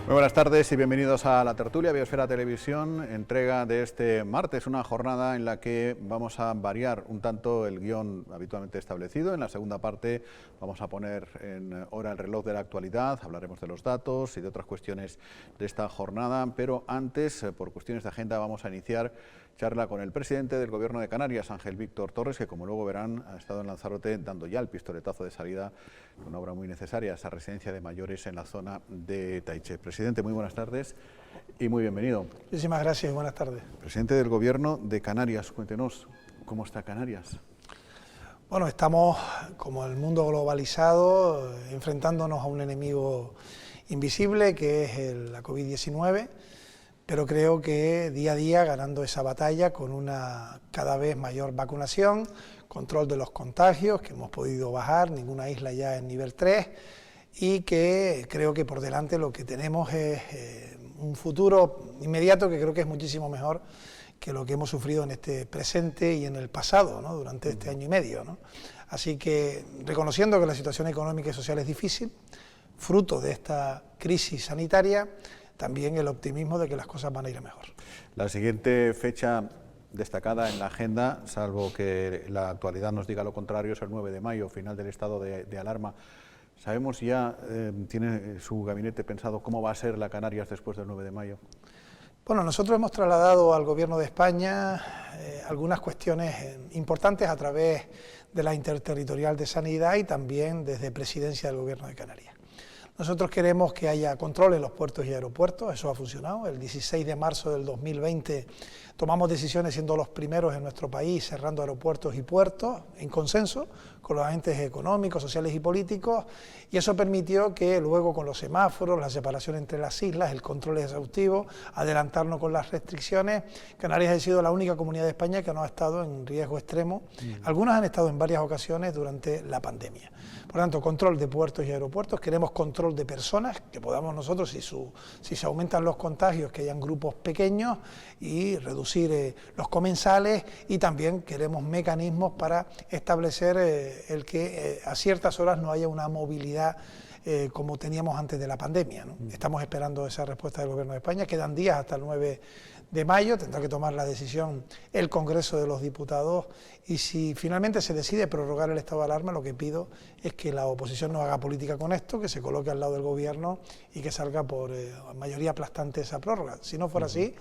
Muy buenas tardes y bienvenidos a La Tertulia, Biosfera Televisión, entrega de este martes, una jornada en la que vamos a variar un tanto el guión habitualmente establecido. En la segunda parte vamos a poner en hora el reloj de la actualidad, hablaremos de los datos y de otras cuestiones de esta jornada, pero antes, por cuestiones de agenda, vamos a iniciar charla con el presidente del Gobierno de Canarias, Ángel Víctor Torres, que como luego verán ha estado en Lanzarote dando ya el pistoletazo de salida, una obra muy necesaria, esa residencia de mayores en la zona de Taiche. Presidente, muy buenas tardes y muy bienvenido. Muchísimas gracias y buenas tardes. Presidente del Gobierno de Canarias, cuéntenos, ¿cómo está Canarias? Bueno, estamos, como el mundo globalizado, enfrentándonos a un enemigo invisible que es la COVID-19, pero creo que día a día ganando esa batalla con una cada vez mayor vacunación, control de los contagios, que hemos podido bajar, ninguna isla ya en nivel 3, y que creo que por delante lo que tenemos es un futuro inmediato que creo que es muchísimo mejor que lo que hemos sufrido en este presente y en el pasado, ¿no? Durante este año y medio, ¿no? Así que, reconociendo que la situación económica y social es difícil, fruto de esta crisis sanitaria, también el optimismo de que las cosas van a ir a mejor. La siguiente fecha destacada en la agenda, salvo que la actualidad nos diga lo contrario, es el 9 de mayo, final del estado de alarma. ¿Sabemos ya, tiene su gabinete pensado cómo va a ser la Canarias después del 9 de mayo? Bueno, nosotros hemos trasladado al Gobierno de España algunas cuestiones importantes a través de la Interterritorial de Sanidad y también desde Presidencia del Gobierno de Canarias. Nosotros queremos que haya control en los puertos y aeropuertos, eso ha funcionado. El 16 de marzo del 2020 tomamos decisiones siendo los primeros en nuestro país cerrando aeropuertos y puertos en consenso con los agentes económicos, sociales y políticos, y eso permitió que luego con los semáforos, la separación entre las islas, el control exhaustivo, adelantarnos con las restricciones. Canarias ha sido la única comunidad de España que no ha estado en riesgo extremo. Algunas han estado en varias ocasiones durante la pandemia. Por lo tanto, control de puertos y aeropuertos, queremos control de personas, que podamos nosotros, si se aumentan los contagios, que hayan grupos pequeños y reducir los comensales, y también queremos mecanismos para establecer el que a ciertas horas no haya una movilidad como teníamos antes de la pandemia, ¿no? Estamos esperando esa respuesta del Gobierno de España, quedan días hasta el 9 de mayo, tendrá que tomar la decisión el Congreso de los Diputados, y si finalmente se decide prorrogar el estado de alarma, lo que pido es que la oposición no haga política con esto, que se coloque al lado del Gobierno y que salga por mayoría aplastante esa prórroga. Si no fuera así,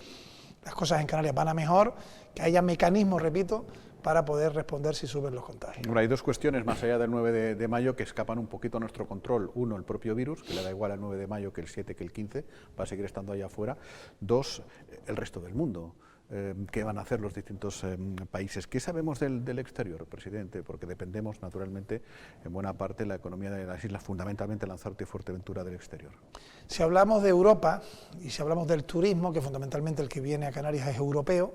las cosas en Canarias van a mejor, que haya mecanismos, repito, para poder responder si suben los contagios. Bueno, hay dos cuestiones más allá del 9 de mayo que escapan un poquito a nuestro control. Uno, el propio virus, que le da igual al 9 de mayo que el 7, que el 15, va a seguir estando allá afuera. Dos, el resto del mundo. ¿Qué van a hacer los distintos países? ¿Qué sabemos del exterior, presidente? Porque dependemos, naturalmente, en buena parte, la economía de las islas, fundamentalmente Lanzarote y Fuerteventura, del exterior. Si hablamos de Europa y si hablamos del turismo, que fundamentalmente el que viene a Canarias es europeo,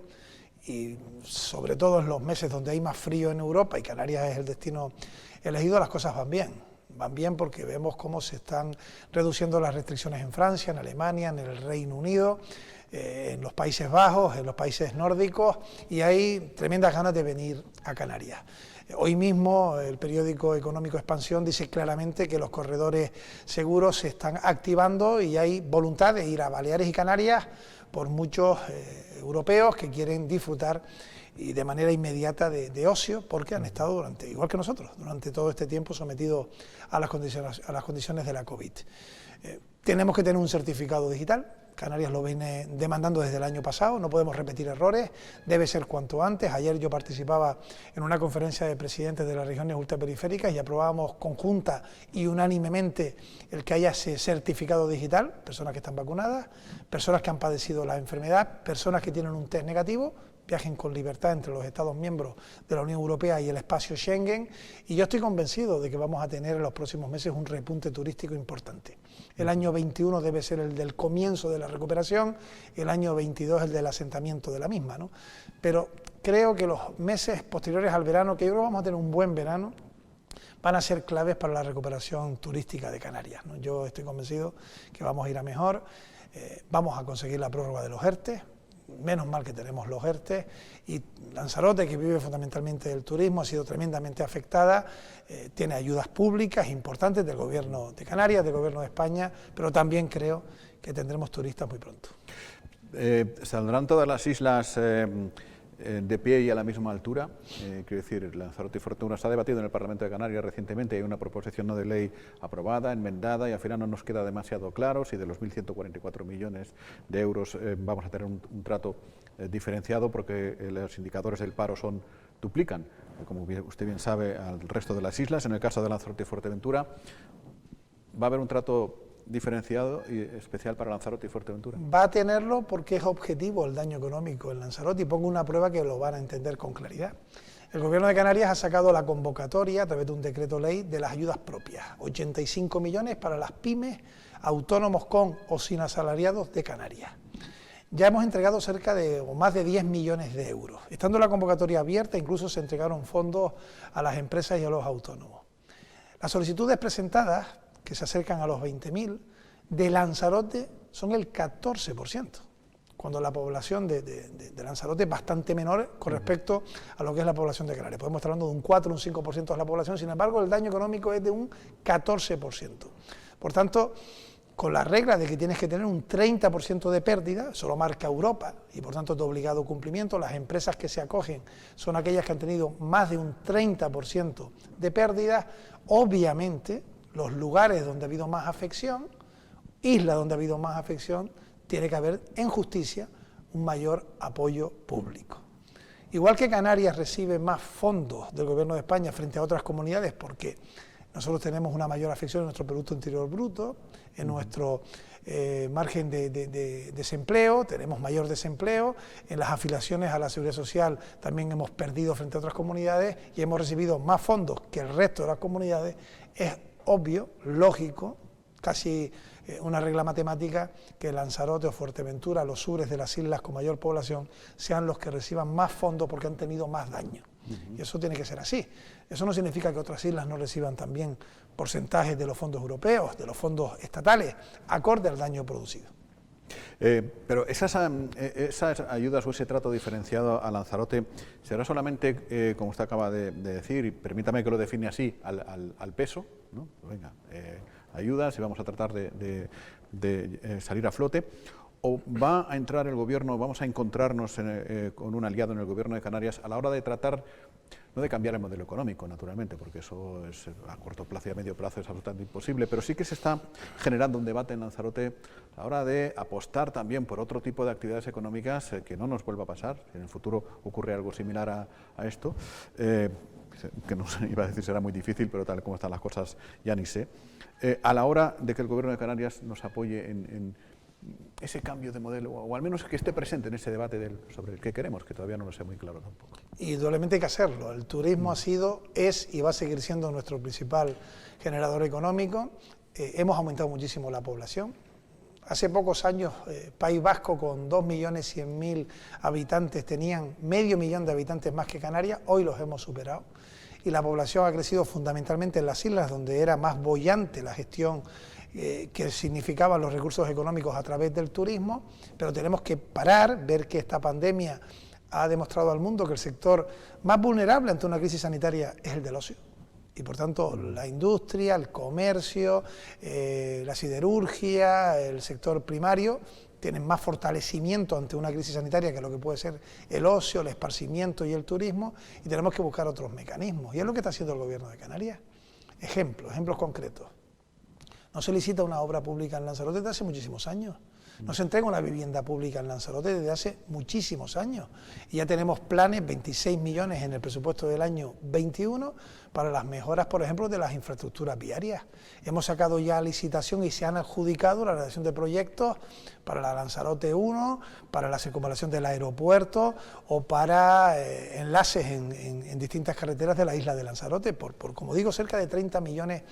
y sobre todo en los meses donde hay más frío en Europa y Canarias es el destino elegido, las cosas van bien. Van bien porque vemos cómo se están reduciendo las restricciones en Francia, en Alemania, en el Reino Unido, en los Países Bajos, en los países nórdicos, y hay tremendas ganas de venir a Canarias. Hoy mismo el periódico Económico Expansión dice claramente que los corredores seguros se están activando y hay voluntad de ir a Baleares y Canarias por muchos europeos que quieren disfrutar y de manera inmediata de ocio, porque han estado igual que nosotros, durante todo este tiempo sometidos a las condiciones de la COVID. Tenemos que tener un certificado digital. Canarias lo viene demandando desde el año pasado, no podemos repetir errores, debe ser cuanto antes. Ayer yo participaba en una conferencia de presidentes de las regiones ultraperiféricas y aprobábamos conjunta y unánimemente el que haya ese certificado digital, personas que están vacunadas, personas que han padecido la enfermedad, personas que tienen un test negativo, viajen con libertad entre los Estados miembros de la Unión Europea y el espacio Schengen, y yo estoy convencido de que vamos a tener en los próximos meses un repunte turístico importante. El año 21 debe ser el del comienzo de la recuperación, el año 22 el del asentamiento de la misma, ¿no? Pero creo que los meses posteriores al verano, que yo creo que vamos a tener un buen verano, van a ser claves para la recuperación turística de Canarias, ¿no? Yo estoy convencido que vamos a ir a mejor, vamos a conseguir la prórroga de los ERTE. menos mal que tenemos los ERTE, y Lanzarote, que vive fundamentalmente del turismo, ha sido tremendamente afectada, tiene ayudas públicas importantes del Gobierno de Canarias, del Gobierno de España, pero también creo que tendremos turistas muy pronto. ¿Saldrán todas las islas de pie y a la misma altura? Quiero decir, Lanzarote y Fuerteventura se ha debatido en el Parlamento de Canarias recientemente, hay una proposición no de ley aprobada, enmendada, y al final no nos queda demasiado claro si de los 1.144 millones de euros vamos a tener un trato diferenciado, porque los indicadores del paro duplican, como usted bien sabe, al resto de las islas. En el caso de Lanzarote y Fuerteventura, ¿va a haber un trato diferenciado y especial para Lanzarote y Fuerteventura? Va a tenerlo porque es objetivo el daño económico en Lanzarote, y pongo una prueba que lo van a entender con claridad. El Gobierno de Canarias ha sacado la convocatoria a través de un decreto ley de las ayudas propias, 85 millones para las pymes, autónomos con o sin asalariados de Canarias. Ya hemos entregado cerca de o más de 10 millones de euros. Estando la convocatoria abierta, incluso se entregaron fondos a las empresas y a los autónomos. Las solicitudes presentadas, que se acercan a los 20.000, de Lanzarote son el 14%, cuando la población de Lanzarote es bastante menor con respecto a lo que es la población de Canarias. Podemos estar hablando de un 4 o un 5% de la población, sin embargo el daño económico es de un 14%. Por tanto, con la regla de que tienes que tener un 30% de pérdida, eso lo marca Europa, y por tanto es de obligado cumplimiento, las empresas que se acogen son aquellas que han tenido más de un 30% de pérdida. Obviamente, los lugares donde ha habido más afección, islas donde ha habido más afección, tiene que haber en justicia un mayor apoyo público. Igual que Canarias recibe más fondos del Gobierno de España frente a otras comunidades, porque nosotros tenemos una mayor afección en nuestro Producto Interior Bruto, en nuestro margen de desempleo, tenemos mayor desempleo, en las afiliaciones a la Seguridad Social también hemos perdido frente a otras comunidades y hemos recibido más fondos que el resto de las comunidades. Es obvio, lógico, casi una regla matemática, que Lanzarote o Fuerteventura, los sures de las islas con mayor población, sean los que reciban más fondos porque han tenido más daño. Y eso tiene que ser así. Eso no significa que otras islas no reciban también porcentajes de los fondos europeos, de los fondos estatales, acorde al daño producido. Pero esas ayudas o ese trato diferenciado a Lanzarote, ¿será solamente, como usted acaba de decir, y permítame que lo define así, al peso, ¿no? Venga, ayudas y vamos a tratar de salir a flote? ¿O va a entrar el Gobierno, vamos a encontrarnos con un aliado en el Gobierno de Canarias a la hora de tratar, no de cambiar el modelo económico, naturalmente, porque eso es, a corto plazo y a medio plazo es absolutamente imposible, pero sí que se está generando un debate en Lanzarote a la hora de apostar también por otro tipo de actividades económicas que no nos vuelva a pasar, si en el futuro ocurre algo similar a esto, que no sé, iba a decir será muy difícil, pero tal como están las cosas ya ni sé, a la hora de que el Gobierno de Canarias nos apoye en ese cambio de modelo, o al menos que esté presente en ese debate sobre el que queremos, que todavía no lo sé muy claro tampoco. Indudablemente hay que hacerlo. El turismo ha sido, es y va a seguir siendo nuestro principal generador económico. Hemos aumentado muchísimo la población. Hace pocos años, País Vasco, con 2.100.000 habitantes, tenían medio millón de habitantes más que Canarias, hoy los hemos superado. Y la población ha crecido fundamentalmente en las islas, donde era más boyante la gestión que significaban los recursos económicos a través del turismo, pero tenemos que parar, ver que esta pandemia ha demostrado al mundo que el sector más vulnerable ante una crisis sanitaria es el del ocio. Y por tanto la industria, el comercio, la siderurgia, el sector primario tienen más fortalecimiento ante una crisis sanitaria que lo que puede ser el ocio, el esparcimiento y el turismo, y tenemos que buscar otros mecanismos. Y es lo que está haciendo el Gobierno de Canarias. Ejemplos concretos. No se licita una obra pública en Lanzarote desde hace muchísimos años. No se entrega una vivienda pública en Lanzarote desde hace muchísimos años. Y ya tenemos planes, 26 millones en el presupuesto del año 21, para las mejoras, por ejemplo, de las infraestructuras viarias. Hemos sacado ya licitación y se han adjudicado la redacción de proyectos para la Lanzarote 1, para la circunvalación del aeropuerto o para enlaces en distintas carreteras de la isla de Lanzarote, por, como digo, cerca de 30 millones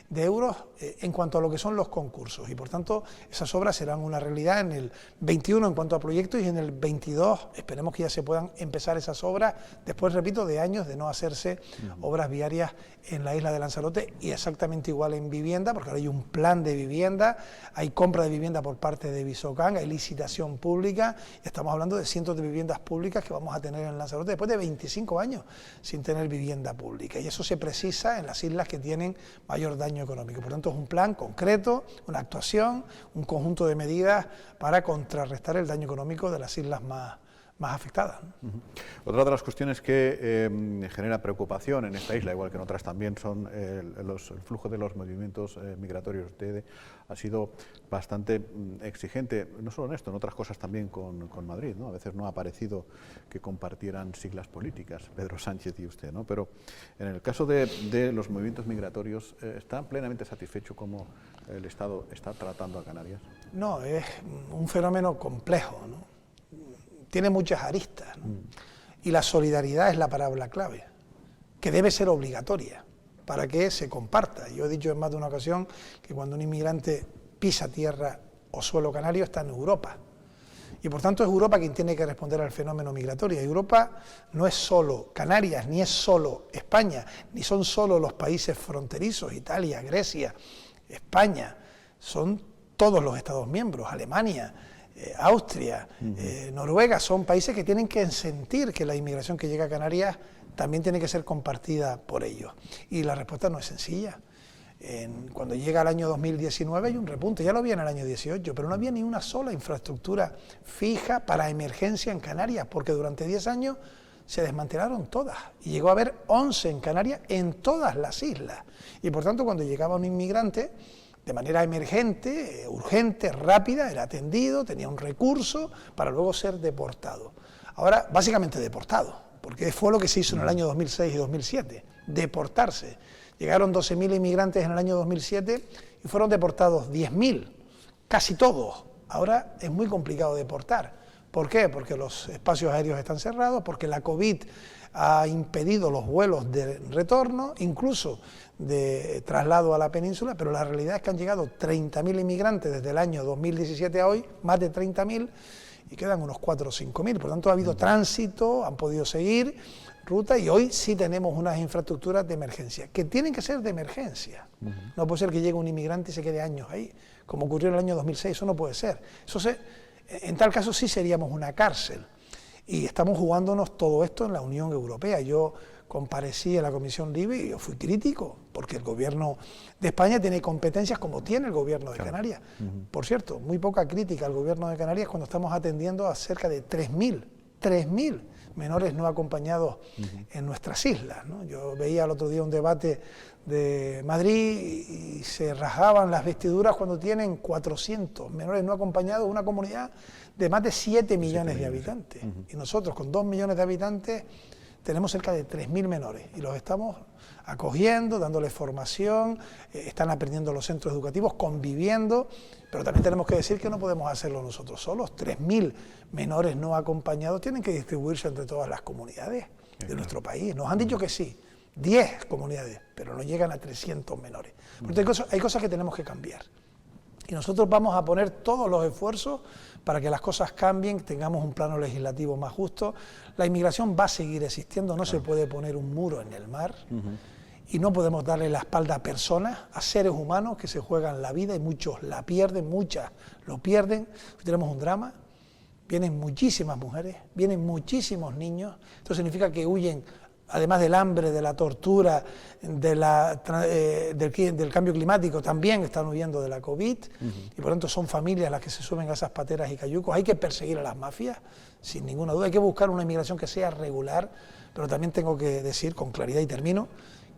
de euros en cuanto a lo que son los concursos, y por tanto esas obras serán una realidad en el 21 en cuanto a proyectos, y en el 22 esperemos que ya se puedan empezar esas obras, después, repito, de años de no hacerse obras viarias Canarias en la isla de Lanzarote, y exactamente igual en vivienda, porque ahora hay un plan de vivienda, hay compra de vivienda por parte de Visocán, hay licitación pública, y estamos hablando de cientos de viviendas públicas que vamos a tener en Lanzarote después de 25 años sin tener vivienda pública, y eso se precisa en las islas que tienen mayor daño económico. Por tanto, es un plan concreto, una actuación, un conjunto de medidas para contrarrestar el daño económico de las islas más afectadas, ¿no? Otra de las cuestiones que genera preocupación en esta isla, igual que en otras también, son el flujo de los movimientos migratorios. Usted ha sido bastante exigente, no solo en esto, en otras cosas también con Madrid, ¿no? A veces no ha parecido que compartieran siglas políticas, Pedro Sánchez y usted, ¿no? Pero en el caso de los movimientos migratorios, ¿está plenamente satisfecho cómo el Estado está tratando a Canarias? No, es un fenómeno complejo, ¿no? Tiene muchas aristas, ¿no? Y la solidaridad es la palabra clave, que debe ser obligatoria para que se comparta. Yo he dicho en más de una ocasión que cuando un inmigrante pisa tierra o suelo canario está en Europa, y por tanto es Europa quien tiene que responder al fenómeno migratorio. Europa no es solo Canarias, ni es solo España, ni son solo los países fronterizos, Italia, Grecia, España, son todos los Estados miembros, Alemania, Austria, Noruega, son países que tienen que sentir que la inmigración que llega a Canarias también tiene que ser compartida por ellos. Y la respuesta no es sencilla. Cuando llega el año 2019 hay un repunte, ya lo había en el año 18, pero no había ni una sola infraestructura fija para emergencia en Canarias, porque durante 10 años se desmantelaron todas, y llegó a haber 11 en Canarias en todas las islas. Y por tanto, cuando llegaba un inmigrante, de manera emergente, urgente, rápida, era atendido, tenía un recurso para luego ser deportado. Ahora, básicamente deportado, porque fue lo que se hizo en el año 2006 y 2007, deportarse. Llegaron 12.000 inmigrantes en el año 2007 y fueron deportados 10.000, casi todos. Ahora es muy complicado deportar. ¿Por qué? Porque los espacios aéreos están cerrados, porque la COVID ha impedido los vuelos de retorno, incluso de traslado a la península, pero la realidad es que han llegado 30.000 inmigrantes desde el año 2017 a hoy, más de 30.000, y quedan unos 4 o 5.000. Por tanto, ha habido tránsito, han podido seguir ruta, y hoy sí tenemos unas infraestructuras de emergencia, que tienen que ser de emergencia. No puede ser que llegue un inmigrante y se quede años ahí, como ocurrió en el año 2006, eso no puede ser. En tal caso sí seríamos una cárcel. Y estamos jugándonos todo esto en la Unión Europea. Yo comparecí en la Comisión LIBE y yo fui crítico, porque el gobierno de España tiene competencias como tiene el gobierno de Canarias. Por cierto, muy poca crítica al gobierno de Canarias cuando estamos atendiendo a cerca de 3.000 menores no acompañados en nuestras islas, ¿no? Yo veía el otro día un debate de Madrid y se rasgaban las vestiduras cuando tienen 400 menores no acompañados, una comunidad de más de 7 millones de habitantes. Y nosotros, con 2 millones de habitantes, tenemos cerca de 3.000 menores y los estamos acogiendo, dándoles formación, están aprendiendo los centros educativos, conviviendo, pero también tenemos que decir que no podemos hacerlo nosotros solos. 3.000 menores no acompañados tienen que distribuirse entre todas las comunidades de nuestro país. Nos han dicho que sí, 10 comunidades, pero no llegan a 300 menores. Porque hay cosas que tenemos que cambiar. Y nosotros vamos a poner todos los esfuerzos para que las cosas cambien, tengamos un plano legislativo más justo. La inmigración va a seguir existiendo, no se puede poner un muro en el mar, y no podemos darle la espalda a personas, a seres humanos que se juegan la vida, y muchos la pierden, muchas lo pierden. Tenemos un drama, vienen muchísimas mujeres, vienen muchísimos niños, esto significa que huyen, además del hambre, de la tortura, del cambio climático, también están huyendo de la COVID, y por tanto son familias las que se suben a esas pateras y cayucos. Hay que perseguir a las mafias, sin ninguna duda, hay que buscar una inmigración que sea regular, pero también tengo que decir con claridad, y termino,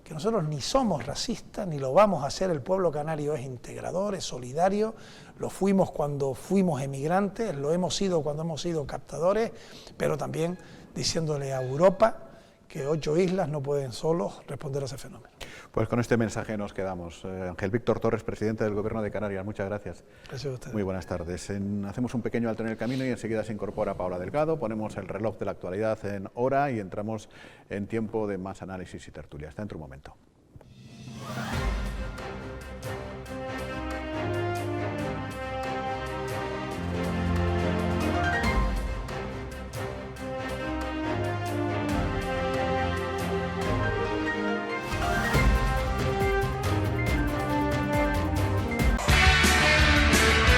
que nosotros ni somos racistas, ni lo vamos a hacer. El pueblo canario es integrador, es solidario, lo fuimos cuando fuimos emigrantes, lo hemos sido cuando hemos sido captadores, pero también diciéndole a Europa que 8 islas no pueden solos responder a ese fenómeno. Pues con este mensaje nos quedamos. Ángel Víctor Torres, presidente del Gobierno de Canarias, muchas gracias. Gracias a usted. Muy buenas tardes. Hacemos un pequeño alto en el camino y enseguida se incorpora Paula Delgado, ponemos el reloj de la actualidad en hora y entramos en tiempo de más análisis y tertulia. Hasta dentro de un momento.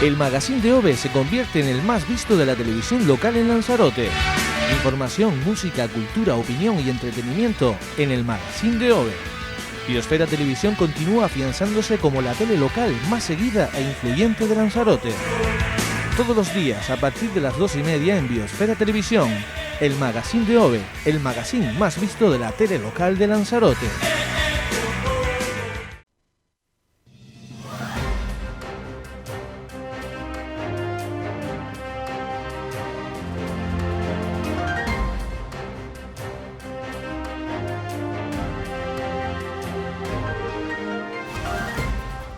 El Magazín de OVE se convierte en el más visto de la televisión local en Lanzarote. Información, música, cultura, opinión y entretenimiento en el Magazín de OVE. Biosfera Televisión continúa afianzándose como la tele local más seguida e influyente de Lanzarote. Todos los días, a partir de las 2:30 en Biosfera Televisión, el Magazín de OVE, el magazín más visto de la tele local de Lanzarote.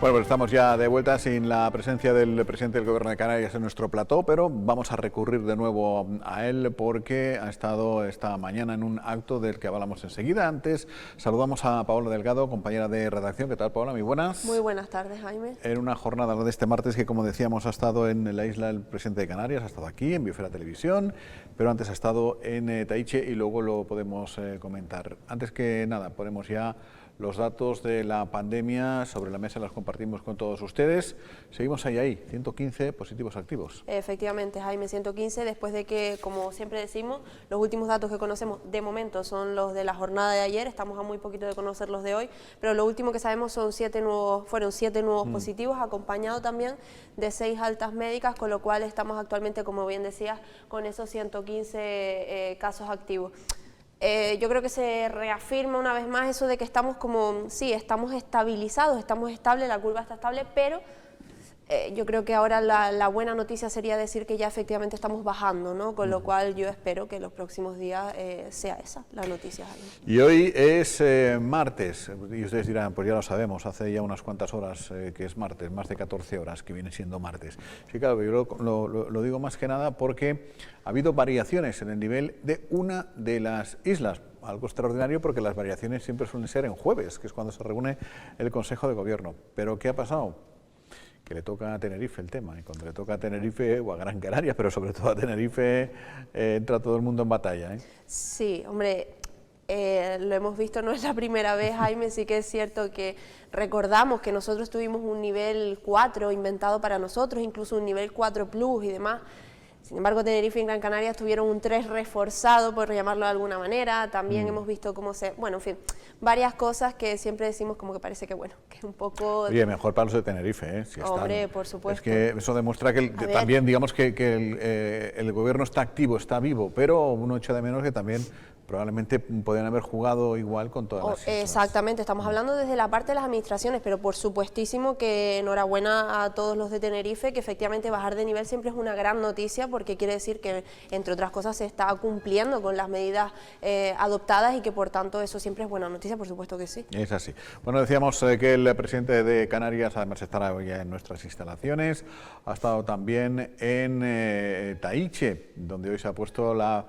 Bueno, pues estamos ya de vuelta sin la presencia del presidente del Gobierno de Canarias en nuestro plató, pero vamos a recurrir de nuevo a él porque ha estado esta mañana en un acto del que hablamos enseguida. Antes saludamos a Paola Delgado, compañera de redacción. ¿Qué tal, Paola? Muy buenas. Muy buenas tardes, Jaime. En una jornada de este martes que, como decíamos, ha estado en la isla el presidente de Canarias, ha estado aquí en Biosfera Televisión, pero antes ha estado en Taiche y luego lo podemos comentar. Antes que nada, ponemos ya los datos de la pandemia sobre la mesa, los compartimos con todos ustedes. Seguimos ahí, 115 positivos activos. Efectivamente, Jaime, 115, después de que, como siempre decimos, los últimos datos que conocemos de momento son los de la jornada de ayer, estamos a muy poquito de conocer los de hoy, pero lo último que sabemos fueron 7 nuevos positivos, acompañado también de 6 altas médicas, con lo cual estamos actualmente, como bien decías, con esos 115 casos activos. Yo creo que se reafirma una vez más eso de que estamos estamos estabilizados, estamos estables, la curva está estable, pero yo creo que ahora la buena noticia sería decir que ya efectivamente estamos bajando, ¿no? Con lo cual yo espero que los próximos días sea esa la noticia. Y hoy es martes, y ustedes dirán, pues ya lo sabemos, hace ya unas cuantas horas que es martes, más de 14 horas que viene siendo martes. Sí, claro, yo lo digo más que nada porque ha habido variaciones en el nivel de una de las islas. Algo extraordinario porque las variaciones siempre suelen ser en jueves, que es cuando se reúne el Consejo de Gobierno. ¿Pero qué ha pasado? Que le toca a Tenerife el tema, y cuando le toca a Tenerife o a Gran Canaria, pero sobre todo a Tenerife, entra todo el mundo en batalla, ¿eh? Sí, hombre, lo hemos visto, no es la primera vez, Jaime, sí que es cierto que recordamos que nosotros tuvimos un nivel 4 inventado para nosotros, incluso un nivel 4 plus y demás. Sin embargo, Tenerife y Gran Canaria tuvieron un 3 reforzado, por llamarlo de alguna manera. También hemos visto cómo bueno, en fin, varias cosas que siempre decimos como que parece que, bueno, que es un poco... Oye, mejor para los de Tenerife, ¿eh? Si Hombre, están. por supuesto. Es que eso demuestra que también, digamos, que el gobierno está activo, está vivo, pero uno echa de menos que también probablemente podrían haber jugado igual con todas las islas. Exactamente, estamos hablando desde la parte de las administraciones, pero por supuestísimo que enhorabuena a todos los de Tenerife, que efectivamente bajar de nivel siempre es una gran noticia, porque quiere decir que, entre otras cosas, se está cumpliendo con las medidas adoptadas y que, por tanto, eso siempre es buena noticia, por supuesto que sí. Es así. Bueno, decíamos que el presidente de Canarias, además estará hoy en nuestras instalaciones, ha estado también en Taiche, donde hoy se ha puesto la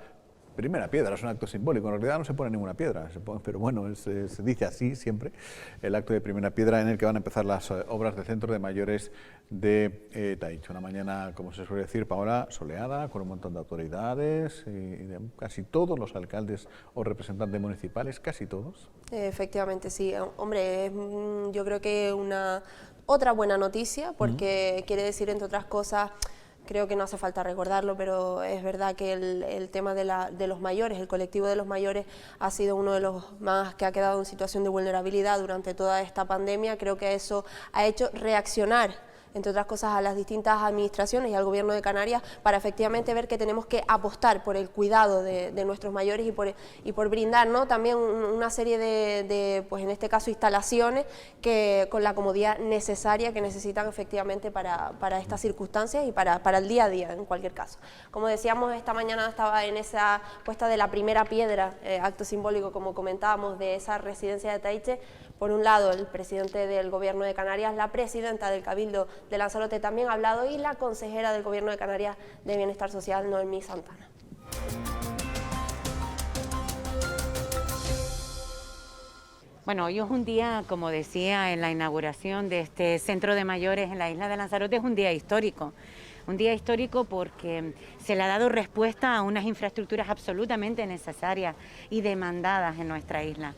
primera piedra. Es un acto simbólico, en realidad no se pone ninguna piedra, pero bueno, se dice así siempre, el acto de primera piedra en el que van a empezar las obras del Centro de Mayores de Taiche. Una mañana, como se suele decir, Paola, soleada, con un montón de autoridades, y de casi todos los alcaldes o representantes municipales, casi todos. Efectivamente, sí. Hombre, yo creo que otra buena noticia, porque quiere decir, entre otras cosas, creo que no hace falta recordarlo, pero es verdad que el tema de los mayores, el colectivo de los mayores, ha sido uno de los más que ha quedado en situación de vulnerabilidad durante toda esta pandemia. Creo que eso ha hecho reaccionar, entre otras cosas, a las distintas administraciones y al Gobierno de Canarias para efectivamente ver que tenemos que apostar por el cuidado de nuestros mayores y por brindar, ¿no?, también una serie pues en este caso, instalaciones que con la comodidad necesaria que necesitan efectivamente para estas circunstancias y para el día a día, en cualquier caso. Como decíamos, esta mañana estaba en esa puesta de la primera piedra, acto simbólico, como comentábamos, de esa residencia de Taiche. Por un lado, el presidente del Gobierno de Canarias, la presidenta del Cabildo de Lanzarote también ha hablado, y la consejera del Gobierno de Canarias de Bienestar Social, Noemí Santana. Bueno, hoy es un día, como decía en la inauguración de este centro de mayores en la isla de Lanzarote, es un día histórico, Un día histórico porque se le ha dado respuesta a unas infraestructuras absolutamente necesarias y demandadas en nuestra isla.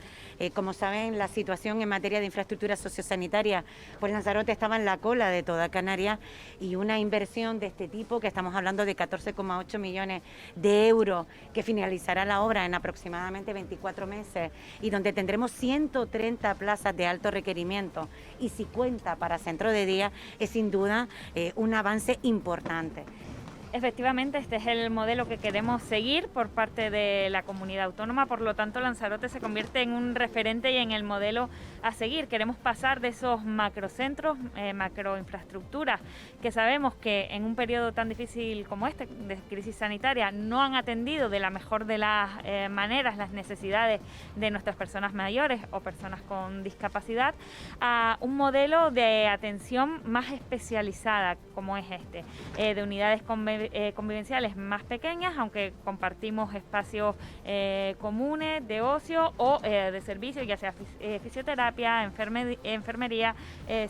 Como saben, la situación en materia de infraestructura sociosanitaria, pues Lanzarote estaba en la cola de toda Canarias, y una inversión de este tipo, que estamos hablando de 14,8 millones de euros, que finalizará la obra en aproximadamente 24 meses y donde tendremos 130 plazas de alto requerimiento y 50 para centro de día, es sin duda un avance importante. Efectivamente, este es el modelo que queremos seguir por parte de la comunidad autónoma, por lo tanto Lanzarote se convierte en un referente y en el modelo a seguir. Queremos pasar de esos macrocentros, macroinfraestructuras, que sabemos que en un periodo tan difícil como este, de crisis sanitaria, no han atendido de la mejor de las maneras las necesidades de nuestras personas mayores o personas con discapacidad, a un modelo de atención más especializada como es este, de unidades convivenciales más pequeñas, aunque compartimos espacios comunes de ocio o de servicio, ya sea fisioterapia, enfermería,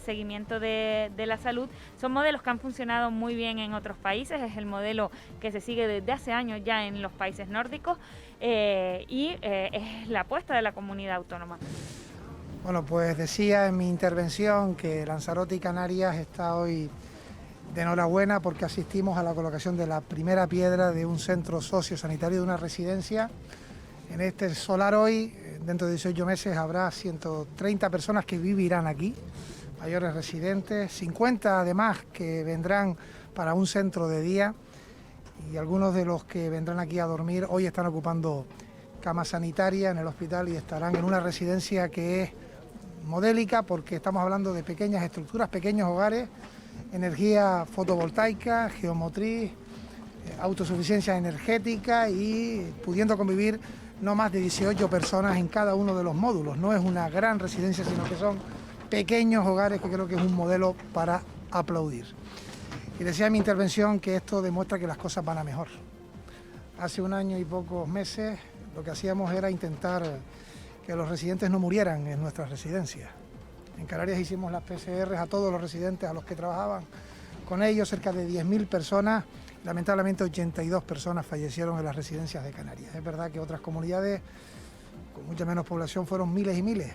seguimiento de la salud. Son modelos que han funcionado muy bien en otros países, es el modelo que se sigue desde hace años ya en los países nórdicos, y es la apuesta de la comunidad autónoma. Bueno, pues decía en mi intervención que Lanzarote y Canarias está hoy de enhorabuena porque asistimos a la colocación de la primera piedra de un centro sociosanitario, de una residencia. En este solar hoy, dentro de 18 meses, habrá 130 personas que vivirán aquí, mayores residentes, 50 además que vendrán para un centro de día, y algunos de los que vendrán aquí a dormir hoy están ocupando cama sanitaria en el hospital y estarán en una residencia que es modélica porque estamos hablando de pequeñas estructuras, pequeños hogares, energía fotovoltaica, geomotriz, autosuficiencia energética y pudiendo convivir no más de 18 personas en cada uno de los módulos. No es una gran residencia, sino que son pequeños hogares que creo que es un modelo para aplaudir. Y decía en mi intervención que esto demuestra que las cosas van a mejor. Hace un año y pocos meses lo que hacíamos era intentar que los residentes no murieran en nuestras residencias. En Canarias hicimos las PCR a todos los residentes, a los que trabajaban con ellos, cerca de 10.000 personas. Lamentablemente 82 personas fallecieron en las residencias de Canarias. Es verdad que otras comunidades con mucha menos población fueron miles y miles.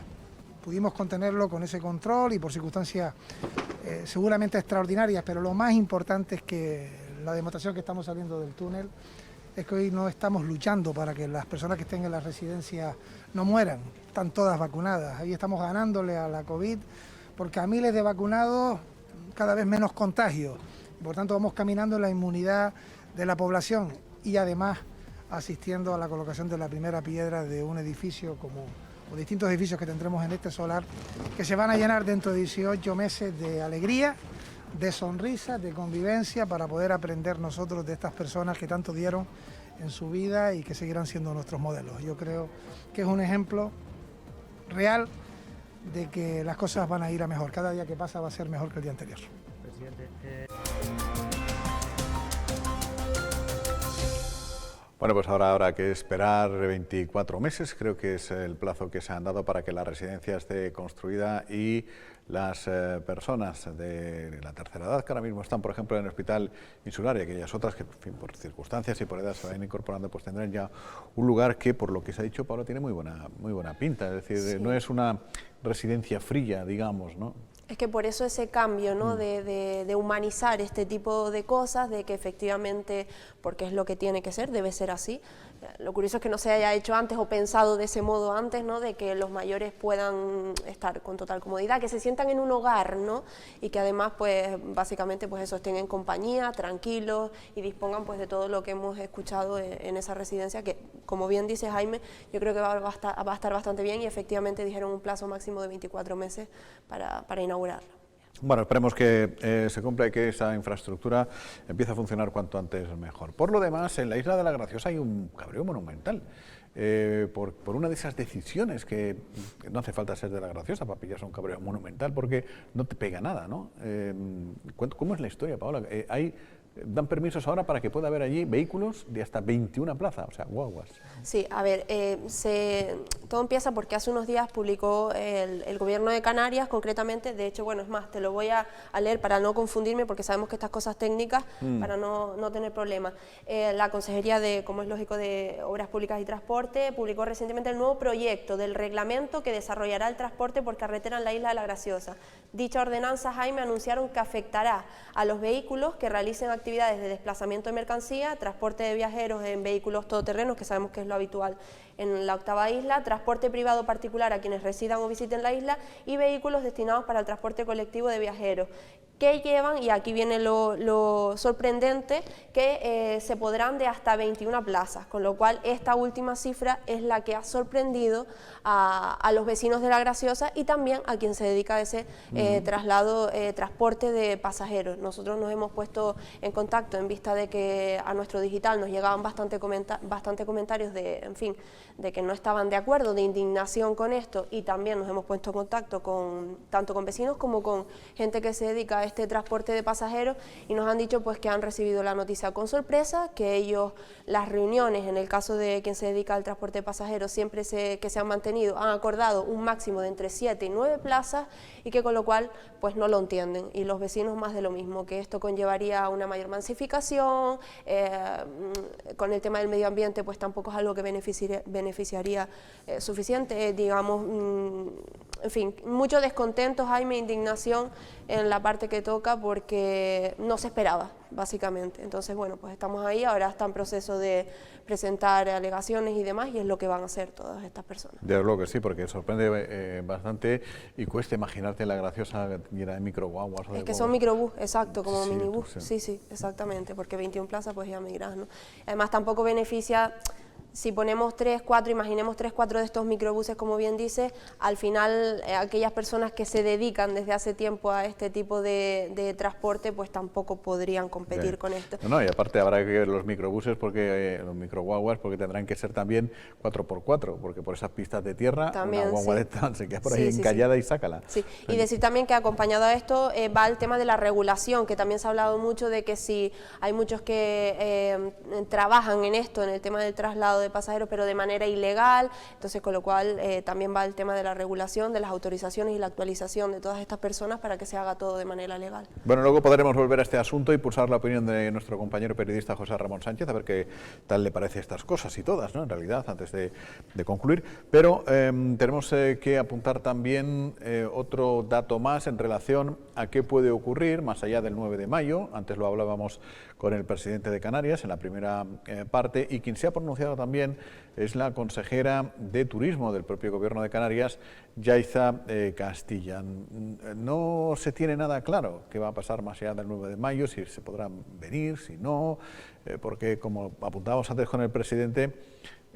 Pudimos contenerlo con ese control y por circunstancias seguramente extraordinarias, pero lo más importante es que la demostración que estamos saliendo del túnel es que hoy no estamos luchando para que las personas que estén en las residencias no mueran, están todas vacunadas. Ahí estamos ganándole a la COVID, porque a miles de vacunados cada vez menos contagios. Por tanto, vamos caminando en la inmunidad de la población y además asistiendo a la colocación de la primera piedra de un edificio o distintos edificios que tendremos en este solar, que se van a llenar dentro de 18 meses de alegría, de sonrisas, de convivencia, para poder aprender nosotros de estas personas que tanto dieron en su vida y que seguirán siendo nuestros modelos. Yo creo que es un ejemplo real de que las cosas van a ir a mejor. Cada día que pasa va a ser mejor que el día anterior. Presidente. Bueno, pues ahora habrá que esperar 24 meses, creo que es el plazo que se han dado para que la residencia esté construida y las personas de la tercera edad que ahora mismo están, por ejemplo, en el Hospital Insular y aquellas otras que, en fin, por circunstancias y por edad se vayan incorporando, pues tendrán ya un lugar que, por lo que se ha dicho, Paula, tiene muy buena pinta. Es decir, sí, no es una residencia fría, digamos, ¿no? Es que por eso ese cambio, ¿no? de humanizar este tipo de cosas, de que efectivamente, porque es lo que tiene que ser, debe ser así. Lo curioso es que no se haya hecho antes o pensado de ese modo antes, ¿no? De que los mayores puedan estar con total comodidad, que se sientan en un hogar, ¿no? Y que además, pues, básicamente, pues eso, estén en compañía, tranquilos y dispongan, pues, de todo lo que hemos escuchado en esa residencia, que, como bien dice Jaime, yo creo que va a estar bastante bien y efectivamente dijeron un plazo máximo de 24 meses para inaugurarlo. Bueno, esperemos que se cumpla y que esa infraestructura empiece a funcionar cuanto antes mejor. Por lo demás, en la Isla de la Graciosa hay un cabreo monumental por una de esas decisiones que no hace falta ser de la Graciosa para pillarse un cabreo monumental porque no te pega nada, ¿no? ¿Cómo es la historia, Paola? Hay dan permisos ahora para que pueda haber allí vehículos de hasta 21 plazas, o sea, guaguas. Sí, a ver, todo empieza porque hace unos días publicó el Gobierno de Canarias, concretamente, de hecho, bueno, es más, te lo voy a leer para no confundirme, porque sabemos que estas cosas técnicas, para no tener problemas. La Consejería de, como es lógico, de Obras Públicas y Transporte, publicó recientemente el nuevo proyecto del reglamento que desarrollará el transporte por carretera en la Isla de La Graciosa. Dicha ordenanza, Jaime, anunciaron que afectará a los vehículos que realicen actividades de desplazamiento de mercancía, transporte de viajeros en vehículos todoterrenos, que sabemos que es lo habitual en la octava isla, transporte privado particular a quienes residan o visiten la isla y vehículos destinados para el transporte colectivo de viajeros, que llevan, y aquí viene lo sorprendente, que se podrán de hasta 21 plazas, con lo cual esta última cifra es la que ha sorprendido a los vecinos de La Graciosa y también a quien se dedica a ese transporte de pasajeros. Nosotros nos hemos puesto en contacto en vista de que a nuestro digital nos llegaban bastante comentarios de, en fin, de que no estaban de acuerdo, de indignación con esto, y también nos hemos puesto en contacto tanto con vecinos como con gente que se dedica a este transporte de pasajeros, y nos han dicho pues que han recibido la noticia con sorpresa, que ellos, las reuniones, en el caso de quien se dedica al transporte de pasajeros, siempre que se han mantenido, han acordado un máximo de entre 7 y 9 plazas, y que con lo cual pues no lo entienden, y los vecinos más de lo mismo, que esto conllevaría una mayor masificación, con el tema del medio ambiente pues tampoco es algo que beneficiaría suficiente, digamos, en fin, mucho descontento, Jaime, indignación en la parte que toca, porque no se esperaba, básicamente. Entonces, bueno, pues estamos ahí, ahora está en proceso de presentar alegaciones y demás, y es lo que van a hacer todas estas personas. Desde luego que sí, porque sorprende bastante y cuesta imaginarte La Graciosa llena de microguaguas. Es que son microbús, exacto, como sí, minibús, sí, exactamente, porque 21 plazas pues ya me dirás, ¿no? Además tampoco beneficia. Si ponemos 3, 4, imaginemos 3, 4 de estos microbuses, como bien dice, al final aquellas personas que se dedican desde hace tiempo a este tipo de transporte, pues tampoco podrían competir con esto. No, y aparte habrá que ver los microbuses, porque los microguaguas, porque tendrán que ser también 4x4, porque por esas pistas de tierra, también, una guagua de esta se queda por ahí encallada y sácala. Sí, y decir también que acompañado a esto va el tema de la regulación, que también se ha hablado mucho de que si hay muchos que trabajan en esto, en el tema del traslado de pasajeros, pero de manera ilegal, entonces con lo cual también va el tema de la regulación, de las autorizaciones y la actualización de todas estas personas para que se haga todo de manera legal. Bueno, luego podremos volver a este asunto y pulsar la opinión de nuestro compañero periodista José Ramón Sánchez, a ver qué tal le parece estas cosas y todas, ¿no? En realidad, antes de concluir, pero tenemos que apuntar también otro dato más en relación a qué puede ocurrir más allá del 9 de mayo, antes lo hablábamos con el presidente de Canarias en la primera parte, y quien se ha pronunciado también es la consejera de Turismo del propio Gobierno de Canarias, Yaiza Castilla. No se tiene nada claro qué va a pasar más allá del 9 de mayo, si se podrán venir, si no, porque como apuntábamos antes con el presidente,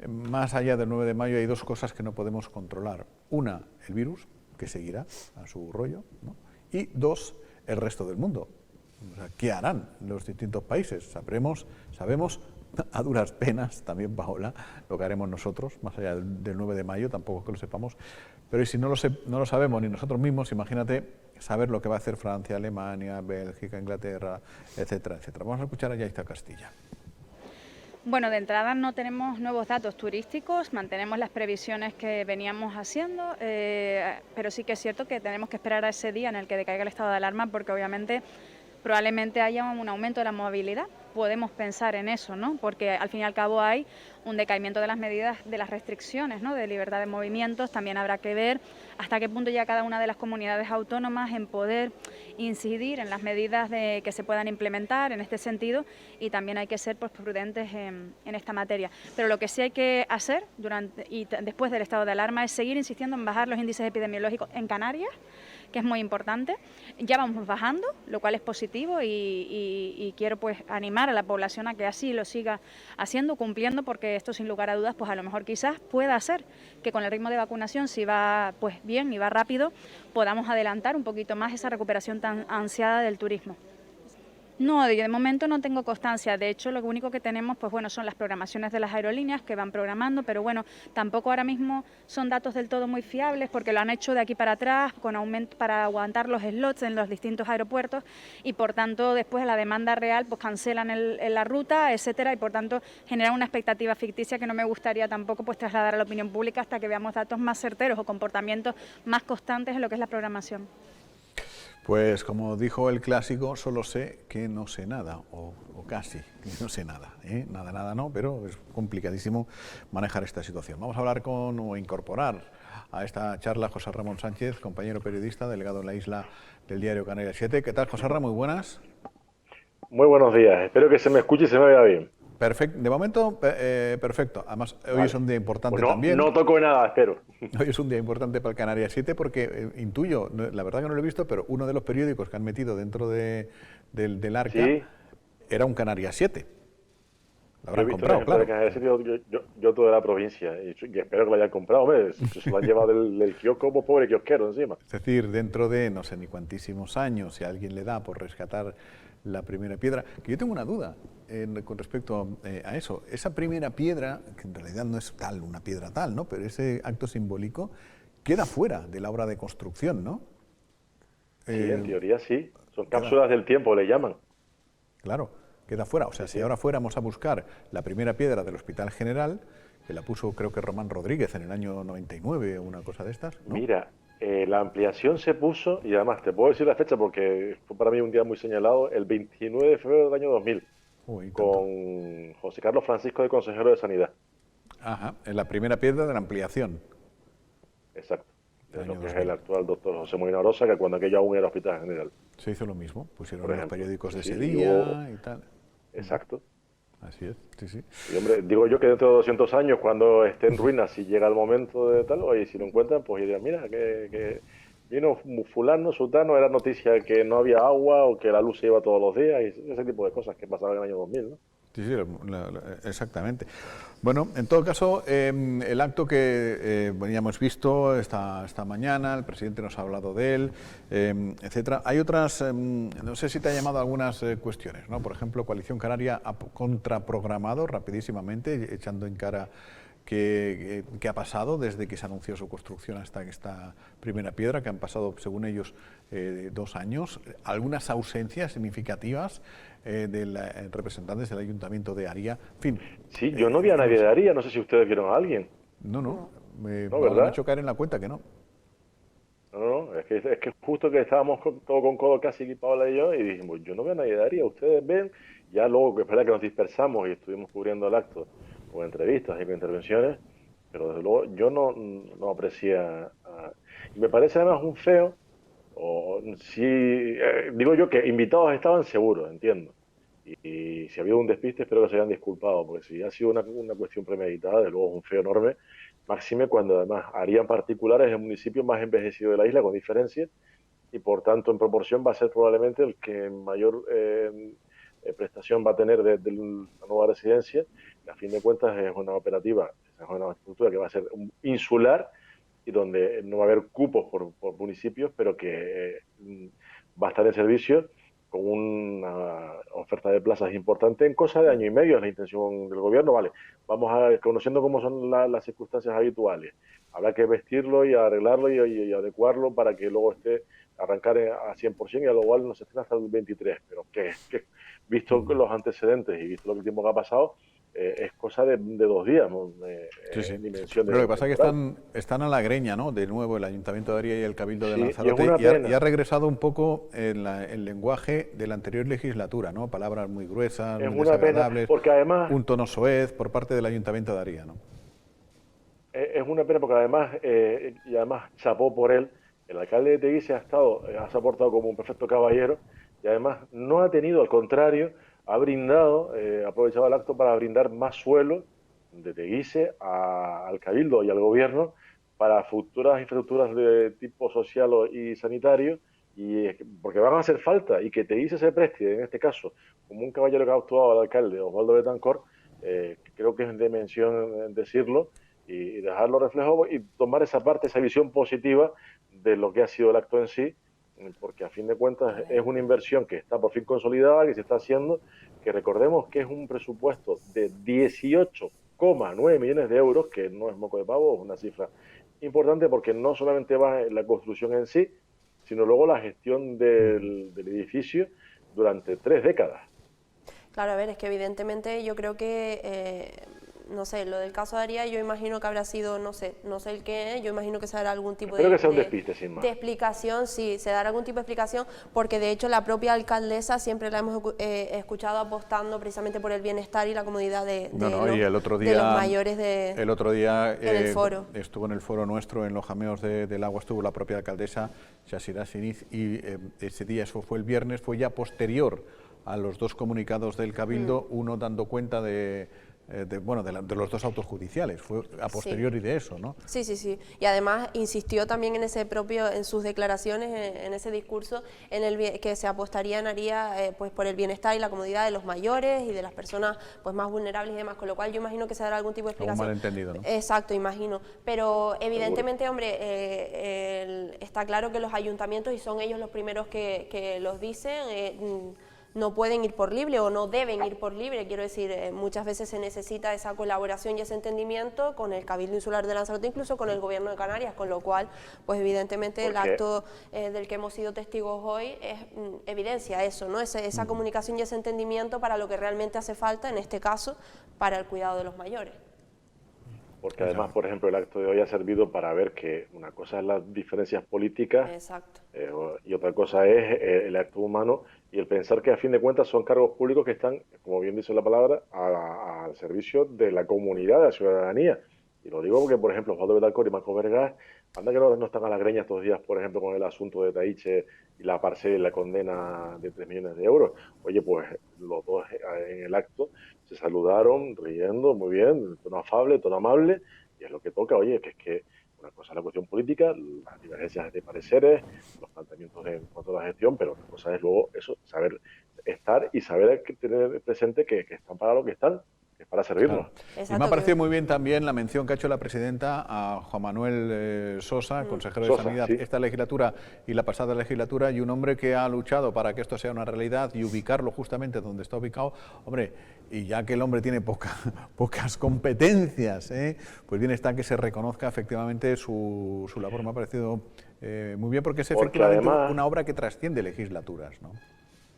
más allá del 9 de mayo hay dos cosas que no podemos controlar. Una, el virus, que seguirá a su rollo, ¿no? Y dos, el resto del mundo. O sea, ¿qué harán los distintos países? Sabemos a duras penas, también Paola, lo que haremos nosotros, más allá del 9 de mayo, tampoco que lo sepamos, pero si no lo sabemos ni nosotros mismos, imagínate saber lo que va a hacer Francia, Alemania, Bélgica, Inglaterra, etcétera, etcétera. Vamos a escuchar a Yaiza Castilla. Bueno, de entrada no tenemos nuevos datos turísticos, mantenemos las previsiones que veníamos haciendo, pero sí que es cierto que tenemos que esperar a ese día en el que decaiga el estado de alarma, porque obviamente probablemente haya un aumento de la movilidad. Podemos pensar en eso, ¿no? Porque al fin y al cabo hay un decaimiento de las medidas, de las restricciones, ¿no? De libertad de movimientos. También habrá que ver hasta qué punto ya cada una de las comunidades autónomas en poder incidir en las medidas que se puedan implementar en este sentido, y también hay que ser pues, prudentes en esta materia. Pero lo que sí hay que hacer durante y después del estado de alarma es seguir insistiendo en bajar los índices epidemiológicos en Canarias, que es muy importante. Ya vamos bajando, lo cual es positivo, y quiero pues animar a la población a que así lo siga haciendo, cumpliendo, porque esto sin lugar a dudas pues a lo mejor quizás pueda hacer que con el ritmo de vacunación, si va pues bien y va rápido, podamos adelantar un poquito más esa recuperación tan ansiada del turismo. No, de momento no tengo constancia. De hecho, lo único que tenemos, pues bueno, son las programaciones de las aerolíneas que van programando, pero bueno, tampoco ahora mismo son datos del todo muy fiables porque lo han hecho de aquí para atrás con aumento para aguantar los slots en los distintos aeropuertos y por tanto después la demanda real pues cancelan la ruta, etcétera, y por tanto generan una expectativa ficticia que no me gustaría tampoco pues trasladar a la opinión pública hasta que veamos datos más certeros o comportamientos más constantes en lo que es la programación. Pues como dijo el clásico, solo sé que no sé nada, o casi, que no sé nada, ¿eh? Nada no, pero es complicadísimo manejar esta situación. Vamos a hablar o incorporar a esta charla a José Ramón Sánchez, compañero periodista, delegado en la isla del diario Canarias 7. ¿Qué tal, José Ramón? Muy buenas. Muy buenos días, espero que se me escuche y se me vea bien. Perfecto, de momento perfecto. Además, hoy es un día importante también. No toco nada, espero. Hoy es un día importante para el Canarias 7 porque intuyo, la verdad que no lo he visto, pero uno de los periódicos que han metido dentro del Arca ¿Sí? era un Canarias 7. Lo habrán Yo he visto comprado, claro. Canarias 7, yo todo de la provincia y espero que lo hayan comprado. Hombre, se lo han llevado del kiosco, pues pobre kiosquero encima. Es decir, dentro de no sé ni cuantísimos años, si alguien le da por rescatar la primera piedra, que yo tengo una duda con respecto a eso. Esa primera piedra, que en realidad no es tal, una piedra tal, ¿no? Pero ese acto simbólico queda fuera de la obra de construcción, ¿no? Sí, en teoría sí. Son cápsulas del tiempo, le llaman. Claro, queda fuera. O sea, si ahora fuéramos a buscar la primera piedra del Hospital General, que la puso creo que Román Rodríguez en el año 99 o una cosa de estas, ¿no? Mira, la ampliación se puso, y además te puedo decir la fecha porque fue para mí un día muy señalado, el 29 de febrero del año 2000, con José Carlos Francisco de consejero de Sanidad. Ajá, en la primera piedra de la ampliación. Exacto. De lo que es el actual doctor José Molina Rosa, que cuando aquello aún era Hospital General. Se hizo lo mismo, pusieron Por los ejemplo. periódicos de Sí, ese día y tal. Exacto. Así es, sí, sí. Y hombre, digo yo que dentro de 200 años, cuando esté en ruinas, si llega el momento de tal, oye, si lo encuentran, pues dirán, mira, que vino fulano, sultano, era noticia que no había agua o que la luz se iba todos los días, y ese tipo de cosas que pasaban en el año 2000, ¿no? Sí, sí, exactamente. Bueno, en todo caso, el acto que ya hemos visto esta mañana, el presidente nos ha hablado de él, etcétera. Hay otras, no sé si te ha llamado algunas cuestiones, ¿no? Por ejemplo, Coalición Canaria ha contraprogramado rapidísimamente, echando en cara qué ha pasado desde que se anunció su construcción hasta esta primera piedra, que han pasado, según ellos, 2 años. Algunas ausencias significativas de representantes del Ayuntamiento de Aria. En fin. Sí, yo no vi a nadie de Aria, no sé si ustedes vieron a alguien. No, me ¿verdad? han hecho caer en la cuenta que no. No, es que justo que estábamos todo con codo casi aquí, Paola y yo, y dijimos, yo no veo a nadie de Aria, ustedes ven, ya luego que es verdad que nos dispersamos y estuvimos cubriendo el acto con entrevistas y con intervenciones, pero desde luego yo no aprecié y me parece además un feo, digo yo que invitados estaban seguros, entiendo, y si ha habido un despiste espero que se hayan disculpado, porque si ha sido una cuestión premeditada, desde luego es un feo enorme, máxime cuando además Aria en particular es el municipio más envejecido de la isla, con diferencia, y por tanto en proporción va a ser probablemente el que mayor prestación va a tener de la nueva residencia. A fin de cuentas es una operativa, es una estructura que va a ser insular y donde no va a haber cupos por municipios, pero que va a estar en servicio con una oferta de plazas importante en cosa de año y medio. Es la intención del gobierno. Vale, vamos a conociendo cómo son las circunstancias habituales. Habrá que vestirlo y arreglarlo y adecuarlo para que luego arrancar a 100% y a lo cual no se estrena hasta el 23, pero que visto los antecedentes y visto lo que tiempo que ha pasado, es cosa de 2 días, Sí. dimensión de pero lo que pasa es temporal. que están a la greña, ¿no? De nuevo el Ayuntamiento de Aria y el Cabildo de Sí, Lanzarote, y es una pena. y ha regresado un poco el lenguaje de la anterior legislatura, ¿no? Palabras muy gruesas, Es muy una pena, desagradables, porque además un tono soez por parte del Ayuntamiento de Aria, ¿no? es una pena porque además chapó por él, el alcalde de Teguise ha soportado como un perfecto caballero y además no ha tenido, al contrario, ha brindado, ha aprovechado el acto para brindar más suelo de Teguise al Cabildo y al Gobierno para futuras infraestructuras de tipo social y sanitario, porque van a hacer falta, y que Teguise se preste, en este caso, como un caballero que ha actuado al alcalde, Osvaldo Betancourt, creo que es de mención decirlo, y dejarlo reflejado y tomar esa parte, esa visión positiva de lo que ha sido el acto en sí, porque a fin de cuentas es una inversión que está por fin consolidada, que se está haciendo, que recordemos que es un presupuesto de 18,9 millones de euros, que no es moco de pavo, es una cifra importante porque no solamente va en la construcción en sí, sino luego la gestión del edificio durante 3 décadas. Claro, a ver, es que evidentemente yo creo que, no sé, lo del caso de Aria, yo imagino que habrá sido, no sé el qué, yo imagino que se dará algún tipo Espero que sea un despiste, sin más. De explicación, sí, se dará algún tipo de explicación, porque de hecho la propia alcaldesa siempre la hemos escuchado apostando precisamente por el bienestar y la comodidad de los mayores el otro día en el foro. Estuvo en el foro nuestro, en los jameos del agua, estuvo la propia alcaldesa, Chasira Siniz, y ese día, eso fue el viernes, fue ya posterior a los 2 comunicados del Cabildo, uno dando cuenta de los 2 autos judiciales, fue a posteriori de eso, ¿no? Sí, sí, sí. Y además insistió también en sus declaraciones, en ese discurso, que se apostaría en Aria pues por el bienestar y la comodidad de los mayores y de las personas pues más vulnerables y demás, con lo cual yo imagino que se dará algún tipo de explicación. Un malentendido, ¿no? Exacto, imagino. Pero evidentemente, hombre, está claro que los ayuntamientos, y son ellos los primeros que los dicen, no pueden ir por libre o no deben ir por libre. Quiero decir, muchas veces se necesita esa colaboración y ese entendimiento con el Cabildo Insular de Lanzarote, incluso con el Gobierno de Canarias, con lo cual, pues evidentemente el acto del que hemos sido testigos hoy es evidencia eso, ¿no? Esa comunicación y ese entendimiento para lo que realmente hace falta, en este caso, para el cuidado de los mayores. Porque además, por ejemplo, el acto de hoy ha servido para ver que una cosa es las diferencias políticas. Exacto. Y otra cosa es el acto humano y el pensar que a fin de cuentas son cargos públicos que están, como bien dice la palabra, al servicio de la comunidad, de la ciudadanía. Y lo digo porque, por ejemplo, Osvaldo Betancourt y Marco Vergás, anda que no están a las greñas estos días, por ejemplo, con el asunto de Taiche y la parcela y la condena de 3 millones de euros. Oye, pues los dos en el acto se saludaron, riendo, muy bien, tono afable, tono amable, y es lo que toca. Oye, que es que una cosa es la cuestión política, las divergencias de pareceres, los planteamientos en cuanto a la gestión, pero otra cosa es luego eso, saber estar y saber tener presente que están para lo que están, que es para servirnos. Claro. Y me ha parecido muy bien también la mención que ha hecho la presidenta a Juan Manuel Sosa, consejero de Sanidad, sí, esta legislatura y la pasada legislatura, y un hombre que ha luchado para que esto sea una realidad y ubicarlo justamente donde está ubicado. Hombre, y ya que el hombre tiene pocas competencias, pues bien está que se reconozca efectivamente su labor. Me ha parecido muy bien, porque es efectivamente además una obra que trasciende legislaturas, ¿no?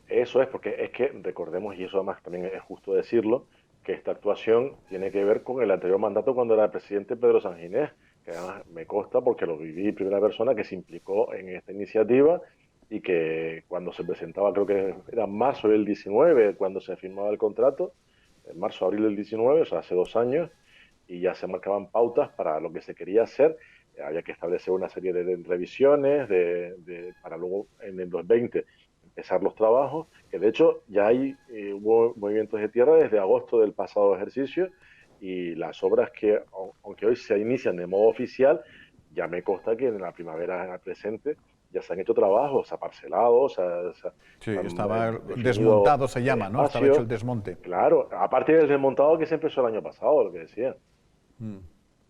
Eso es, porque es que recordemos, y eso además también es justo decirlo, que esta actuación tiene que ver con el anterior mandato cuando era el presidente Pedro Sanginés, que además me consta porque lo viví en primera persona, que se implicó en esta iniciativa y que cuando se presentaba, creo que era en marzo del 19, cuando se firmaba el contrato, en marzo-abril del 19, o sea, hace 2 años, y ya se marcaban pautas para lo que se quería hacer. Había que establecer una serie de revisiones para luego en el 2020 empezar los trabajos, que de hecho ya hubo movimientos de tierra desde agosto del pasado ejercicio, y las obras que, aunque hoy se inician de modo oficial, ya me consta que en la primavera presente ya se han hecho trabajos, se ha parcelado, sí, estaba desmontado, se llama, ¿no? Estaba hecho el desmonte. Claro, aparte del desmontado que se empezó el año pasado, lo que decía.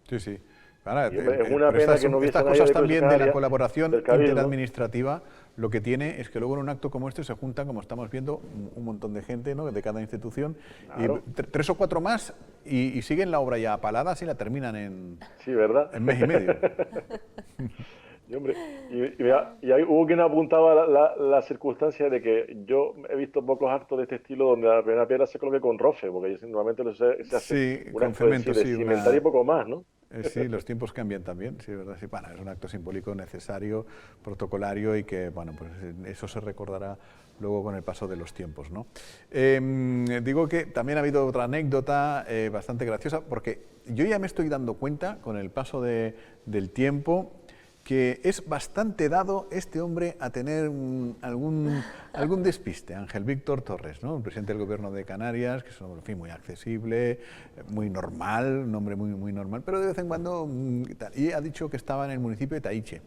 Sí, sí. Ahora, es una pena que no hubiese estas cosas también de la colaboración interadministrativa, lo que tiene es que luego en un acto como este se juntan, como estamos viendo, un montón de gente, ¿no?, de cada institución, claro, y 3 o 4 más, y siguen la obra ya apalada, y la terminan en, sí, ¿verdad?, en mes y medio. Y, hombre, y ahí hubo quien apuntaba la circunstancia de que yo he visto pocos actos de este estilo donde la primera piedra se coloque con rofe, porque normalmente se hace sí, con cemento, sí, cimentar y poco más, ¿no? Sí, los tiempos cambian también, sí, ¿verdad? Sí, bueno, es un acto simbólico necesario, protocolario, y que, bueno, pues eso se recordará luego con el paso de los tiempos, ¿no? Digo que también ha habido otra anécdota bastante graciosa, porque yo ya me estoy dando cuenta, con el paso del tiempo, que es bastante dado este hombre a tener algún despiste, Ángel Víctor Torres, ¿no?, el presidente del Gobierno de Canarias, que es un hombre, en fin, muy accesible, muy normal, un hombre muy, muy normal, pero de vez en cuando, y ha dicho que estaba en el municipio de Taiche.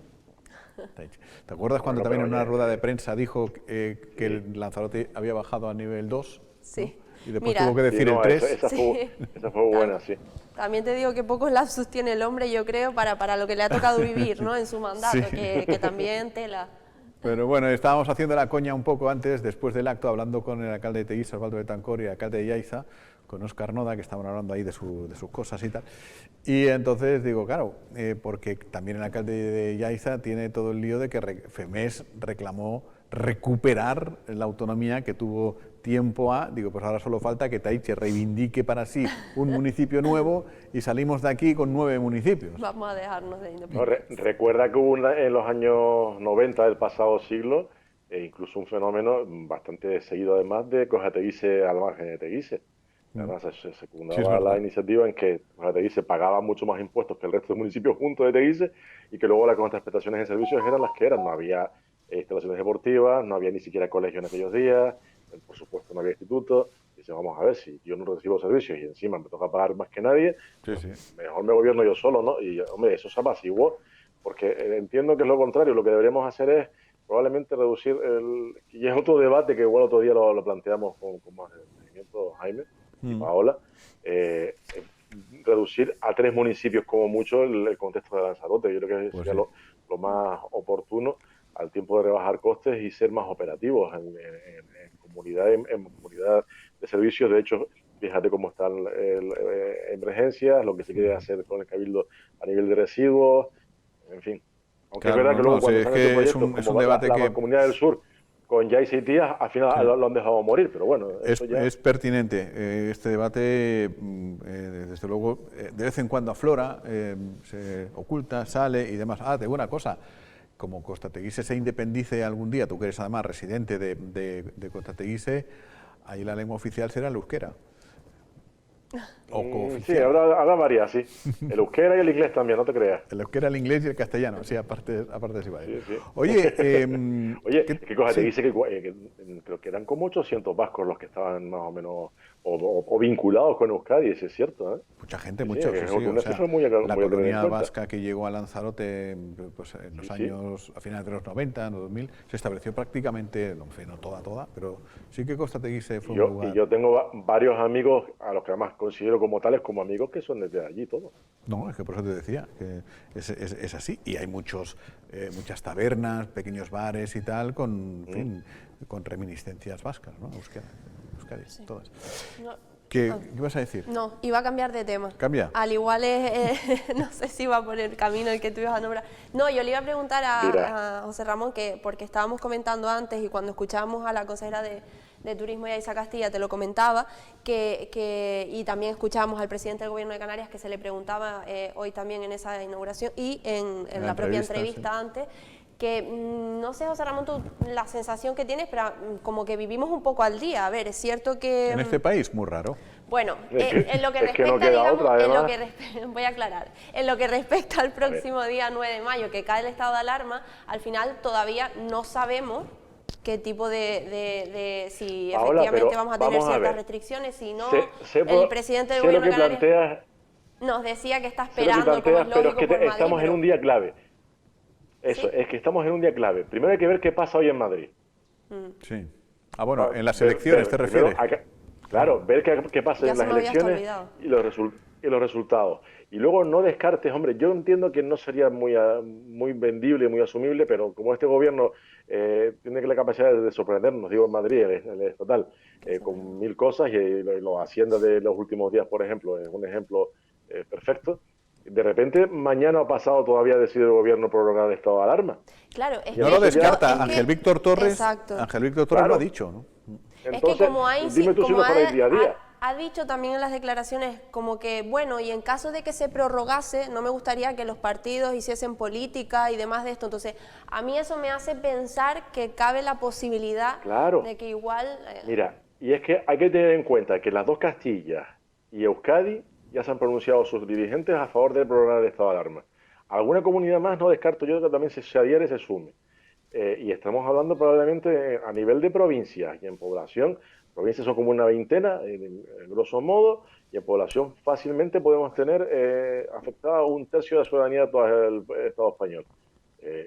¿Te acuerdas cuando también en una rueda de prensa dijo que el Lanzarote había bajado a nivel 2? Sí. ¿No? Y después tuvo que decir el 3. Esa fue buena, sí. También te digo que pocos lapsus tiene el hombre, yo creo, para lo que le ha tocado vivir, ¿no?, en su mandato, sí, que también tela. Pero bueno, estábamos haciendo la coña un poco antes, después del acto, hablando con el alcalde de Teguise, Osvaldo Betancor, y el alcalde de Yaiza, con Óscar Noda, que estaban hablando ahí de sus cosas y tal. Y entonces digo, claro, porque también el alcalde de Yaiza tiene todo el lío de que FEMES reclamó recuperar la autonomía que tuvo tiempo digo, pues ahora solo falta que Taiche reivindique para sí un municipio nuevo y salimos de aquí con 9 municipios. Vamos a dejarnos de independencia. No, recuerda que hubo en los años 90 del pasado siglo, incluso un fenómeno bastante seguido además de Cojateguise al margen de Teguise. Además, se secundaba la iniciativa en que Cojateguise pagaba mucho más impuestos que el resto de municipios juntos de Teguise y que luego las contraprestaciones en servicios eran las que eran. No había instalaciones deportivas, no había ni siquiera colegio en aquellos días, por supuesto no había instituto. Dice, vamos a ver, si yo no recibo servicios y encima me toca pagar más que nadie, mejor me gobierno yo solo, ¿no? Y hombre, eso se apaciguó, porque entiendo que es lo contrario. Lo que deberíamos hacer es probablemente reducir y es otro debate que igual otro día lo planteamos con más detenimiento, Jaime y Paola, reducir a 3 municipios como mucho el contexto de Lanzarote. Yo creo que sería lo más oportuno al tiempo de rebajar costes y ser más operativos en comunidad de servicios. De hecho, fíjate cómo están emergencias, lo que se quiere hacer con el Cabildo a nivel de residuos, en fin. Aunque es verdad que luego cuando salen estos proyectos, es un debate la que Comunidad del Sur con Yaiza y Tías, al final lo han dejado morir, pero bueno. Es pertinente. Este debate, desde luego, de vez en cuando aflora, se oculta, sale y demás. Te digo una cosa, como Costa Teguise se independice algún día, tú que eres además residente de Costa Teguise, ahí la lengua oficial será el euskera. Sí, habrá varias, sí. El euskera y el inglés también, no te creas. El euskera, el inglés y el castellano, sí, aparte sí va a ir. Sí. Oye, ¿qué cosa te dice que creo que eran como 800 vascos los que estaban más o menos o vinculados con Euskadi, eso es cierto, ¿eh? Mucha gente, mucho. La colonia vasca que llegó a Lanzarote pues, en los años, a finales de los 90, en los 2000, se estableció prácticamente, no toda, pero sí que Costa Teguise fue un lugar. Y yo tengo varios amigos, a los que además considero como tales, como amigos, que son desde allí todos. No, es que por eso te decía, que es así. Y hay muchas tabernas, pequeños bares y tal, con reminiscencias vascas, ¿no? Euskadi, todas. ¿Qué ibas a decir? No, iba a cambiar de tema. ¿Cambia? Al igual no sé si va por el camino el que tú ibas a nombrar. No, yo le iba a preguntar a José Ramón, porque estábamos comentando antes y cuando escuchábamos a la consejera de Turismo, Yaiza Castilla, te lo comentaba, y también escuchábamos al presidente del Gobierno de Canarias que se le preguntaba hoy también en esa inauguración y en la propia entrevista antes, que no sé, José Ramón, tú, la sensación que tienes, pero como que vivimos un poco al día. A ver, es cierto que... En este país, muy raro. Bueno, en lo que respecta, voy a aclarar, en lo que respecta al próximo día 9 de mayo, que cae el estado de alarma, al final todavía no sabemos qué tipo si Paola, efectivamente vamos a tener ciertas restricciones, si no, el presidente del Gobierno de Canarias nos decía que está esperando, como es lógico, pero es que estamos en un día clave. Eso, ¿sí? Es que estamos en un día clave. Primero hay que ver qué pasa hoy en Madrid. Sí. Bueno, en las elecciones te refieres. Claro, ver qué pasa en las elecciones y los resultados. Y luego no descartes, hombre, yo entiendo que no sería muy vendible, muy asumible, pero como este gobierno tiene la capacidad de sorprendernos, digo en Madrid, el estatal, con 1000 cosas, y la Hacienda de los últimos días, por ejemplo, es un ejemplo perfecto. De repente, mañana o pasado todavía decide el gobierno prorrogar el estado de alarma. Claro, no lo descarta. Ángel Víctor Torres lo ha dicho, ¿no? Entonces, es que como dime tú si no para el día a día. Ha dicho también en las declaraciones como que, bueno, y en caso de que se prorrogase, no me gustaría que los partidos hiciesen política y demás de esto. Entonces, a mí eso me hace pensar que cabe la posibilidad de que igual... Mira, y es que hay que tener en cuenta que las dos Castillas y Euskadi ya se han pronunciado sus dirigentes a favor de prorrogar el estado de alarma. Alguna comunidad más no descarto yo que también se adhiere y se sume. Y estamos hablando probablemente a nivel de provincias y en población. Provincias son como una veintena, en grosso modo, y en población fácilmente podemos tener afectada un tercio de la ciudadanía de todo el Estado español.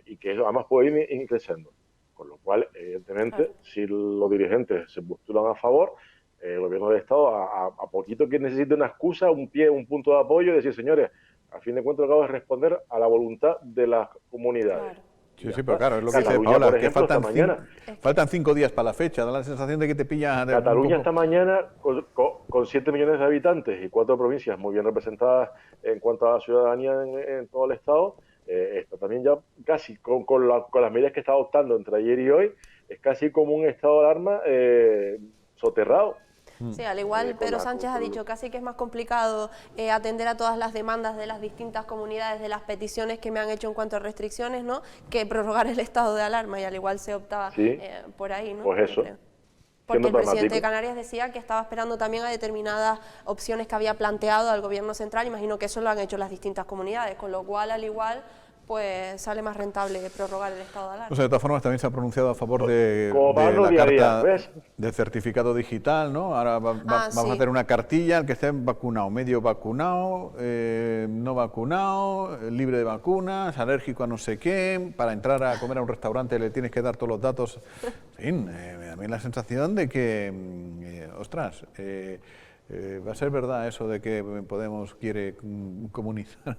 Y que además puede ir creciendo. Con lo cual, evidentemente, si los dirigentes se postulan a favor, el gobierno del Estado, a poquito que necesite una excusa, un punto de apoyo, y decir, señores, a fin de cuentas lo que hago es responder a la voluntad de las comunidades. Sí, sí, pero claro, es lo que dice Cataluña, Paola, por que ejemplo, esta mañana. faltan 5 días para la fecha, da la sensación de que te pilla... Cataluña esta mañana, con 7 millones de habitantes y 4 provincias muy bien representadas en cuanto a la ciudadanía en todo el Estado, está también ya casi con las medidas que está adoptando entre ayer y hoy, es casi como un estado de alarma soterrado. Sí, al igual Pedro Sánchez ha dicho casi que es más complicado atender a todas las demandas de las distintas comunidades, de las peticiones que me han hecho en cuanto a restricciones, ¿no?, que prorrogar el estado de alarma, y al igual se optaba por ahí, ¿no? Pues eso. Porque el presidente de Canarias decía que estaba esperando también a determinadas opciones que había planteado al gobierno central. Imagino que eso lo han hecho las distintas comunidades, con lo cual, al igual, pues sale más rentable prorrogar el estado de alarma. O sea, de todas formas, también se ha pronunciado a favor de la carta del certificado digital, ¿no? Ahora vamos a hacer una cartilla, el que esté vacunado, medio vacunado, no vacunado, libre de vacunas, alérgico a no sé qué, para entrar a comer a un restaurante le tienes que dar todos los datos. En fin, me da la sensación de que, ostras, va a ser verdad eso de que Podemos quiere comunizar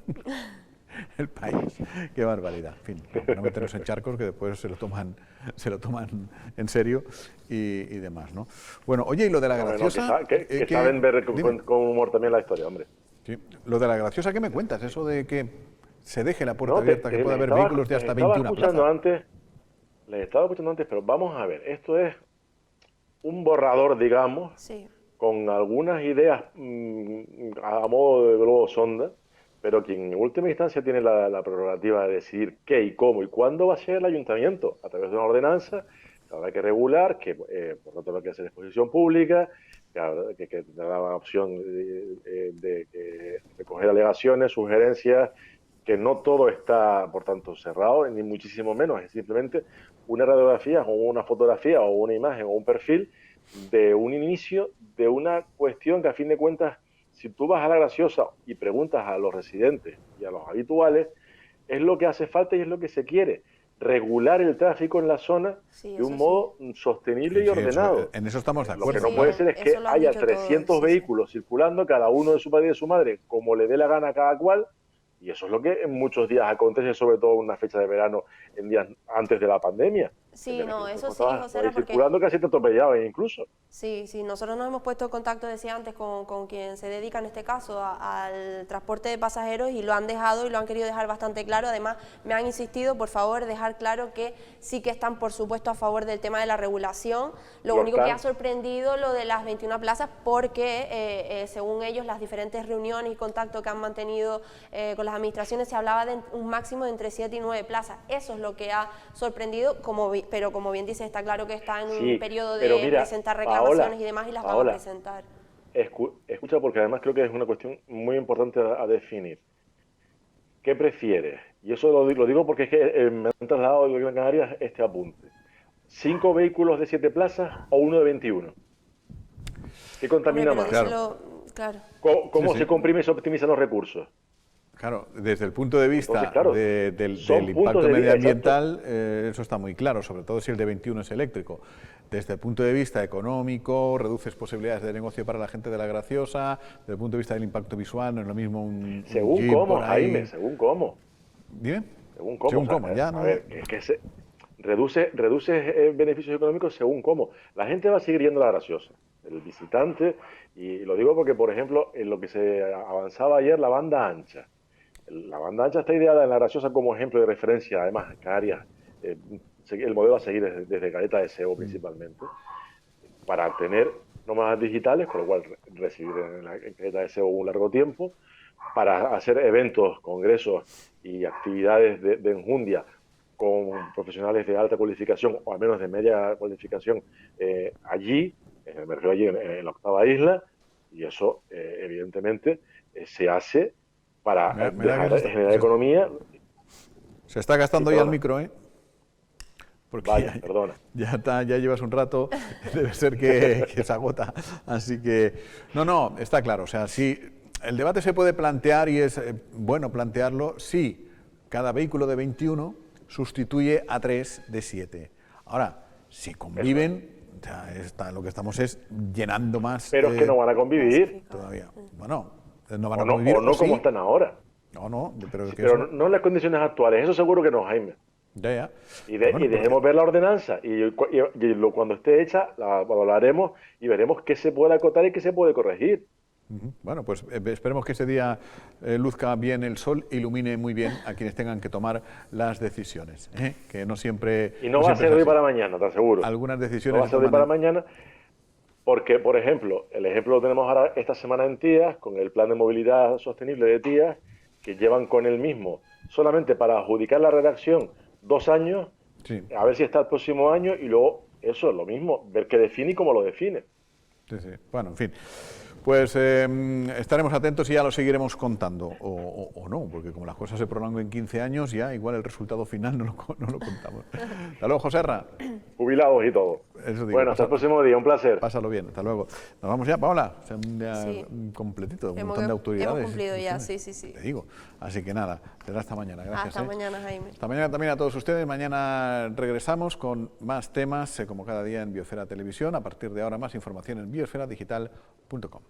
el país. Qué barbaridad. En fin, para no meternos en charcos que después se lo toman en serio y demás, ¿no? Bueno, oye, y lo de la graciosa... que saben ver con humor también la historia, hombre. Sí. Lo de la graciosa, ¿qué me cuentas? Eso de que se deje la puerta abierta, que pueda haber vehículos de hasta 21 plazas. Les estaba escuchando antes, pero vamos a ver, esto es un borrador, digamos, con algunas ideas a modo de globo sonda, pero quien en última instancia tiene la prerrogativa de decidir qué y cómo y cuándo va a ser el ayuntamiento, a través de una ordenanza que habrá que regular, que por lo tanto habrá que hacer exposición pública, que tendrá la opción de recoger alegaciones, sugerencias, que no todo está, por tanto, cerrado, ni muchísimo menos, es simplemente una radiografía o una fotografía o una imagen o un perfil de un inicio de una cuestión que, a fin de cuentas, si tú vas a la graciosa y preguntas a los residentes y a los habituales, es lo que hace falta y es lo que se quiere, regular el tráfico en la zona de un modo sostenible y ordenado. En eso estamos de acuerdo. Lo que no puede ser es que haya 300 vehículos circulando, cada uno de su padre y de su madre, como le dé la gana a cada cual, y eso es lo que en muchos días acontece, sobre todo en una fecha de verano, en días antes de la pandemia. Sí, no, eso sí, José, porque... circulando casi te atropellaban incluso. Sí, nosotros nos hemos puesto en contacto, decía antes, con quien se dedica en este caso al transporte de pasajeros, y lo han dejado y lo han querido dejar bastante claro. Además, me han insistido, por favor, dejar claro que sí que están, por supuesto, a favor del tema de la regulación. Lo único que ha sorprendido lo de las 21 plazas, porque, según ellos, las diferentes reuniones y contactos que han mantenido con las administraciones, se hablaba de un máximo de entre 7 y 9 plazas. Eso es lo que ha sorprendido, pero como bien dice, está claro que está en un periodo de presentar reclamaciones y demás, y las van a presentar. Escucha, porque además creo que es una cuestión muy importante a definir. ¿Qué prefieres? Y eso lo digo porque es que me han trasladado de Gran Canarias este apunte. ¿5 vehículos de 7 plazas o uno de 21? ¿Qué contamina más? Claro. ¿Cómo se comprime y se optimizan los recursos? Claro, desde el punto de vista del impacto medioambiental, eso está muy claro, sobre todo si el de 21 es eléctrico. Desde el punto de vista económico, reduces posibilidades de negocio para la gente de la graciosa. Desde el punto de vista del impacto visual, no es lo mismo un según Jeep cómo, Jaime, según cómo. ¿Dime? Según cómo. Según cómo, ya, ¿no? A ver, es que reduce beneficios económicos según cómo. La gente va a seguir yendo a la graciosa, el visitante, y lo digo porque, por ejemplo, en lo que se avanzaba ayer, la banda ancha. La banda ancha está ideada en la graciosa como ejemplo de referencia, además, en Canarias, el modelo a seguir desde Caleta de Seo principalmente, para tener nómadas digitales, con lo cual residir en Caleta de Seo un largo tiempo, para hacer eventos, congresos y actividades de enjundia con profesionales de alta cualificación, o al menos de media cualificación, allí, me refiero allí en la octava isla, y eso, evidentemente, se hace para generar economía. Se está gastando ya el micro, ¿eh? Porque vaya, perdona. Ya llevas un rato, debe ser que se agota. Así que, no, está claro. O sea, si el debate se puede plantear, y es bueno plantearlo, si cada vehículo de 21 sustituye a 3 de 7. Ahora, si conviven, lo que estamos es llenando más. Pero es que no van a convivir. Todavía. Bueno, no van a convivir. O no como están ahora. No, pero no en las condiciones actuales. Eso seguro que no, Jaime. Ya. Y dejemos ver la ordenanza y cuando esté hecha la valoraremos y veremos qué se puede acotar y qué se puede corregir. Bueno, pues esperemos que ese día luzca bien el sol, ilumine muy bien a quienes tengan que tomar las decisiones, que no siempre... Y no va a ser de hoy para mañana, te aseguro. Algunas decisiones... No va a ser de hoy para mañana, porque, por ejemplo, el ejemplo lo tenemos ahora esta semana en Tías, con el plan de movilidad sostenible de Tías, que llevan con el mismo, solamente para adjudicar la redacción, 2 años, sí. A ver si está el próximo año, y luego eso es lo mismo, ver qué define y cómo lo define. Sí. Bueno, en fin. Pues estaremos atentos y ya lo seguiremos contando, o no, porque como las cosas se prolongan en 15 años, ya igual el resultado final no lo contamos. Hasta luego, Joserra. Jubilados y todo. Eso digo, bueno, hasta el próximo día, un placer. Pásalo bien, hasta luego. Nos vamos ya, Paola, un día completito, un montón de autoridades. Hemos cumplido ya, sí. Te digo, así que nada, será hasta mañana, gracias. Hasta mañana, Jaime. Hasta mañana también a todos ustedes, mañana regresamos con más temas, como cada día en Biosfera Televisión, a partir de ahora más información en biosferadigital.com.